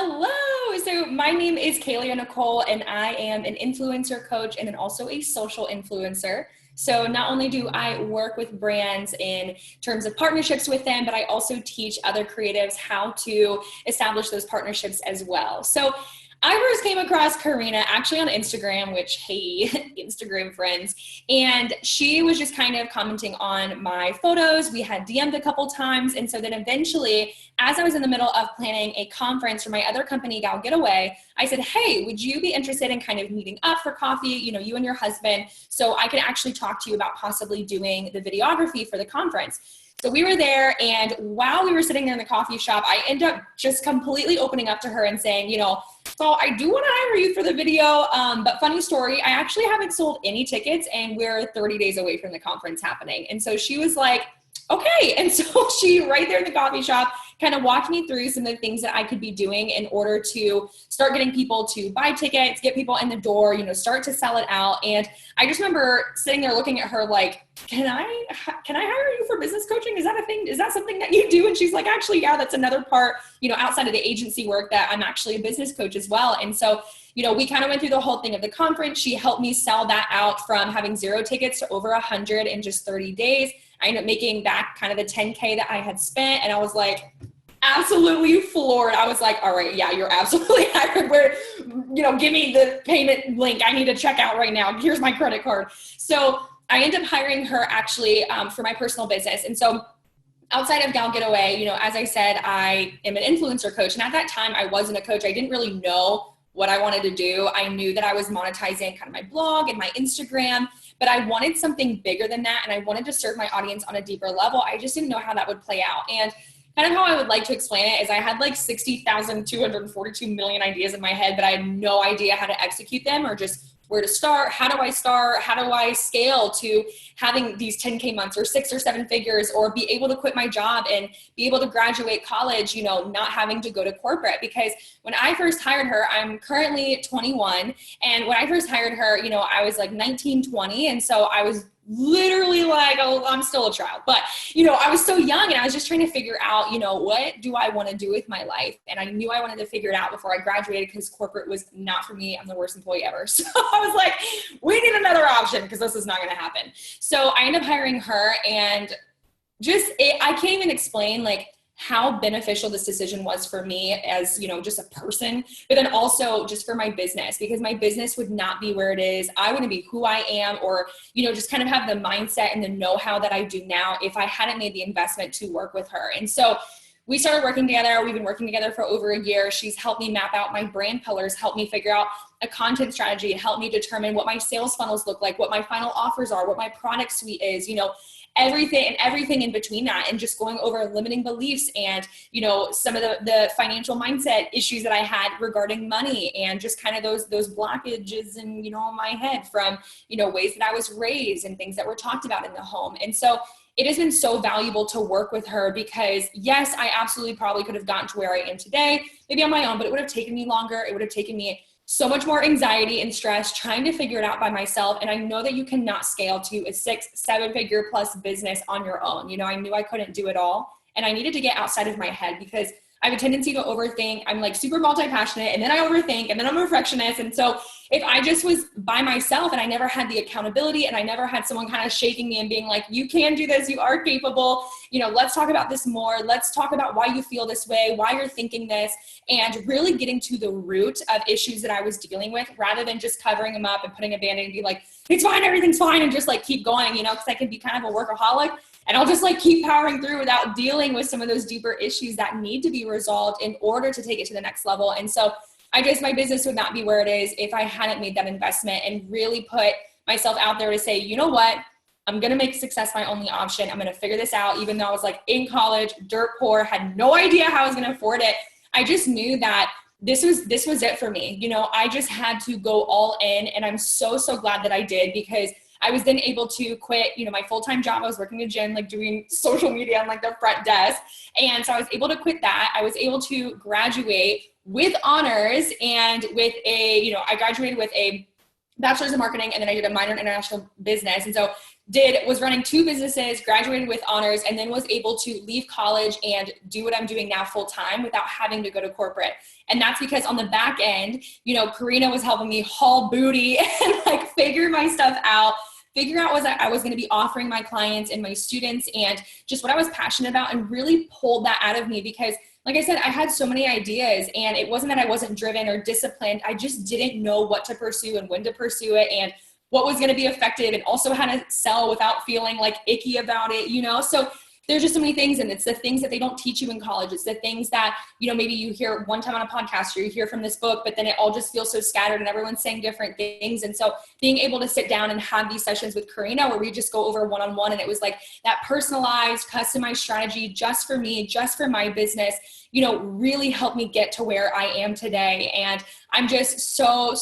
Hello. So my name is Kahlea Nicole, and I am an influencer coach and then also a social influencer. So not only do I work with brands in terms of partnerships with them, but I also teach other creatives how to establish those partnerships as well. So I first came across Karina actually on Instagram, which, hey, Instagram friends, and she was just kind of commenting on my photos. We had DM'd a couple times. And so then eventually, as I was in the middle of planning a conference for my other company, Gal Getaway, I said, hey, would you be interested in kind of meeting up for coffee, you and your husband, so I could actually talk to you about possibly doing the videography for the conference. So we were there, and while we were sitting there in the coffee shop, I ended up just completely opening up to her and saying, so I do want to hire you for the video, but funny story, I actually haven't sold any tickets, and we're 30 days away from the conference happening. And so she was like, okay. And so she, right there in the coffee shop, kind of walked me through some of the things that I could be doing in order to start getting people to buy tickets, get people in the door, start to sell it out. And I just remember sitting there looking at her like, can I hire you for business coaching? Is that a thing? Is that something that you do? And she's like, actually, yeah, that's another part, outside of the agency work, that I'm actually a business coach as well. And so, we kind of went through the whole thing of the conference. She helped me sell that out from having 0 tickets to over 100 in just 30 days. I ended up making back kind of the 10K that I had spent. And I was like, absolutely floored. I was like, all right, yeah, you're absolutely hired. Where, give me the payment link. I need to check out right now. Here's my credit card. So I ended up hiring her actually for my personal business. And so outside of Gal Getaway, as I said, I am an influencer coach. And at that time, I wasn't a coach. I didn't really know what I wanted to do. I knew that I was monetizing kind of my blog and my Instagram, but I wanted something bigger than that. And I wanted to serve my audience on a deeper level. I just didn't know how that would play out. And kind of how I would like to explain it is I had like 60,242 million ideas in my head, but I had no idea how to execute them or just where to start. How do I start? How do I scale to having these 10K months or 6 or 7 figures, or be able to quit my job and be able to graduate college, not having to go to corporate? Because when I first hired her, I'm currently 21. And when I first hired her, I was like 19, 20. And so I was literally like, oh, I'm still a child, but I was so young, and I was just trying to figure out, what do I want to do with my life? And I knew I wanted to figure it out before I graduated, because corporate was not for me. I'm the worst employee ever. So I was like, we need another option, because this is not going to happen. So I ended up hiring her, and I can't even explain like how beneficial this decision was for me as, just a person, but then also just for my business, because my business would not be where it is. I wouldn't be who I am, or, just kind of have the mindset and the know-how that I do now if I hadn't made the investment to work with her. And so we started working together. We've been working together for over a year. She's helped me map out my brand pillars, helped me figure out a content strategy, helped me determine what my sales funnels look like, what my final offers are, what my product suite is, everything in between that, and just going over limiting beliefs and, some of the financial mindset issues that I had regarding money, and just kind of those blockages in, my head from, ways that I was raised and things that were talked about in the home. And so it has been so valuable to work with her, because yes, I absolutely probably could have gotten to where I am today, maybe on my own, but it would have taken me longer. It would have taken me so much more anxiety and stress trying to figure it out by myself. And I know that you cannot scale to a 6-7 figure plus business on your own. I knew I couldn't do it all, and I needed to get outside of my head, because I have a tendency to overthink. I'm like super multi-passionate, and then I overthink, and then I'm a perfectionist. And so if I just was by myself and I never had the accountability, and I never had someone kind of shaking me and being like, you can do this, you are capable, let's talk about this more. Let's talk about why you feel this way, why you're thinking this, and really getting to the root of issues that I was dealing with, rather than just covering them up and putting a band-aid and be like, it's fine, everything's fine, and just like keep going, because I can be kind of a workaholic. And I'll just like keep powering through without dealing with some of those deeper issues that need to be resolved in order to take it to the next level. And so my business would not be where it is if I hadn't made that investment and really put myself out there to say, you know what, I'm going to make success my only option. I'm going to figure this out. Even though I was like in college, dirt poor, had no idea how I was going to afford it. I just knew that this was it for me. I just had to go all in, and I'm so glad that I did, because I was then able to quit, my full-time job. I was working in a gym, like doing social media on like the front desk. And so I was able to quit that. I was able to graduate with honors, and with I graduated with a bachelor's in marketing, and then I did a minor in international business. And so was running 2 businesses, graduated with honors, and then was able to leave college and do what I'm doing now full time without having to go to corporate. And that's because on the back end, you know, Karina was helping me haul booty and like figure my stuff out, figure out what I was going to be offering my clients and my students and just what I was passionate about, and really pulled that out of me because, like I said, I had so many ideas, and it wasn't that I wasn't driven or disciplined. I just didn't know what to pursue and when to pursue it and what was going to be effective, and also how to sell without feeling like icky about it, you know? So there's just so many things, and it's the things that they don't teach you in college. It's the things that, you know, maybe you hear one time on a podcast or you hear from this book, but then it all just feels so scattered and everyone's saying different things. And so being able to sit down and have these sessions with Karina where we just go over one-on-one, and it was like that personalized, customized strategy just for me, just for my business, you know, really helped me get to where I am today. And I'm just so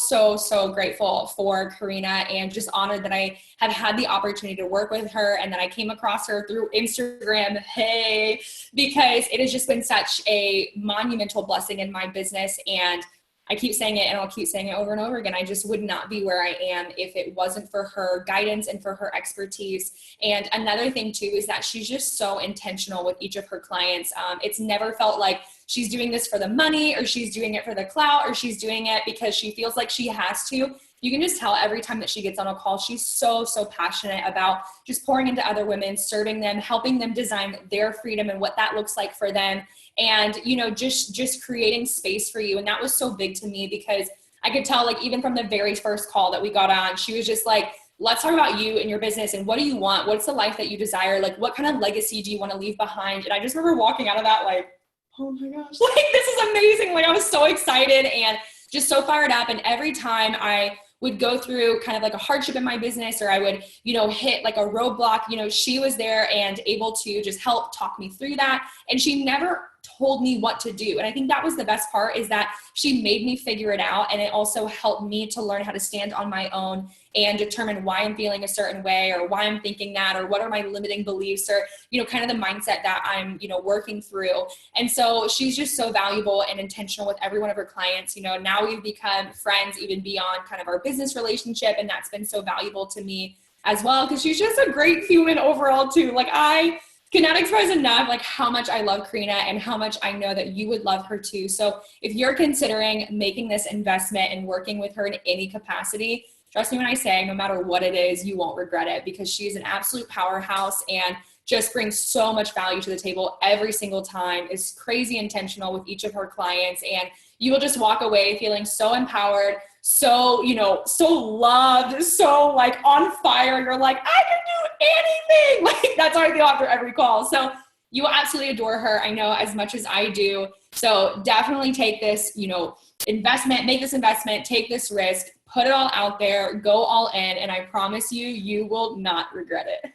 grateful for Karina, and just honored that I have had the opportunity to work with her and that I came across her through Instagram, hey, because it has just been such a monumental blessing in my business. And I keep saying it, and I'll keep saying it over and over again. I just would not be where I am if it wasn't for her guidance and for her expertise. And another thing too is that she's just so intentional with each of her clients. It's never felt like she's doing this for the money, or she's doing it for the clout, or she's doing it because she feels like she has to. You can just tell every time that she gets on a call, she's so passionate about just pouring into other women, serving them, helping them design their freedom and what that looks like for them. And, you know, just creating space for you. And that was so big to me because I could tell, like, even from the very first call that we got on, she was just like, let's talk about you and your business and what do you want? What's the life that you desire? Like, what kind of legacy do you want to leave behind? And I just remember walking out of that like, oh my gosh, like, this is amazing. Like, I was so excited and just so fired up. And every time I would go through kind of like a hardship in my business, or I would, you know, hit like a roadblock, you know, she was there and able to just help talk me through that. And she never told me what to do. And I think that was the best part, is that she made me figure it out. And it also helped me to learn how to stand on my own and determine why I'm feeling a certain way, or why I'm thinking that, or what are my limiting beliefs, or, you know, kind of the mindset that I'm, you know, working through. And so she's just so valuable and intentional with every one of her clients. You know, now we've become friends even beyond kind of our business relationship. And that's been so valuable to me as well, because she's just a great human overall too. Like, I cannot express enough like how much I love Karina and how much I know that you would love her too. So if you're considering making this investment and working with her in any capacity, trust me when I say, no matter what it is, you won't regret it, because she's an absolute powerhouse and just brings so much value to the table every single time, is crazy intentional with each of her clients. And you will just walk away feeling so empowered, so, you know, so loved, so like on fire. You're like, I can do anything. Like, that's how I feel after every call. So you will absolutely adore her, I know, as much as I do. So definitely take this, you know, investment, make this investment, take this risk, put it all out there, go all in. And I promise you, you will not regret it.